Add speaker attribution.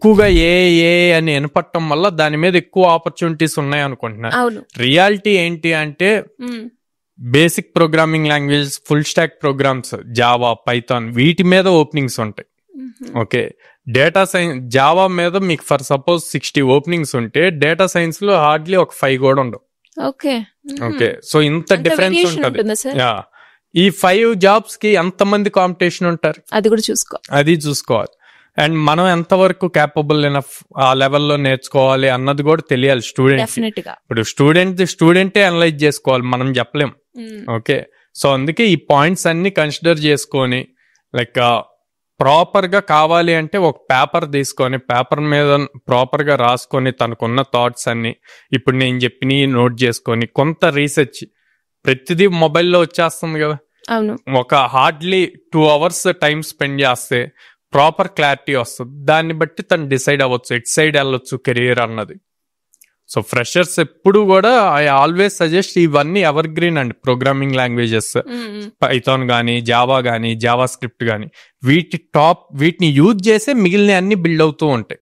Speaker 1: ఎక్కువగా ఏ అని వినపట్టడం వల్ల దాని మీద ఎక్కువ ఆపర్చునిటీస్ ఉన్నాయి అనుకుంటున్నారు. రియాలిటీ ఏంటి అంటే basic programming language, full stack programs, Java, Python వీటి మీద ఓపెనింగ్స్ ఉంటాయి. ఓకే, డేటా సైన్స్ జావా మీద మీకు ఫర్ సపోజ్ 60 ఓపెనింగ్స్ ఉంటే డేటా సైన్స్ లో హార్డ్లీ ఒక 5 కూడా ఉండవు. ఓకే, సో ఇంత డిఫరెన్స్ ఉంటది. ఈ 5 జాబ్స్ కి ఎంతమంది కాంపిటీషన్ ఉంటారు అది చూసుకోవాలి. అండ్ మనం ఎంతవరకు క్యాపబుల్ ఎనఫ్ ఆ లెవెల్లో నేర్చుకోవాలి అన్నది కూడా తెలియాలి స్టూడెంట్. ఇప్పుడు స్టూడెంటే అనలైజ్ చేసుకోవాలి, మనం చెప్పలేం. ఓకే, సో అందుకే ఈ పాయింట్స్ అన్ని కన్సిడర్ చేసుకొని లైక్ ప్రాపర్ గా కావాలి అంటే ఒక పేపర్ తీసుకొని పేపర్ మీద ప్రాపర్ గా రాసుకొని తనకున్న థాట్స్ అన్ని ఇప్పుడు నేను చెప్పిన నోట్ చేసుకొని కొంత రీసెర్చ్, ప్రతిదీ మొబైల్లో వచ్చేస్తుంది కదా, ఒక హార్డ్లీ 2 hours టైం స్పెండ్ చేస్తే ప్రాపర్ క్లారిటీ వస్తుంది. దాన్ని బట్టి తను డిసైడ్ అవ్వచ్చు ఎట్ సైడ్ వెళ్ళొచ్చు కెరీర్ అన్నది. సో ఫ్రెషర్స్ ఎప్పుడు కూడా ఐ ఆల్వేస్ సజెస్ట్ ఇవన్నీ ఎవర్ గ్రీన్ అండి. ప్రోగ్రామింగ్ లాంగ్వేజెస్ పైథాన్ గానీ, జావా గానీ, జావా స్క్రిప్ట్ గానీ వీటిని యూజ్ చేసే మిగిలిన అన్ని బిల్డ్ అవుతూ ఉంటాయి.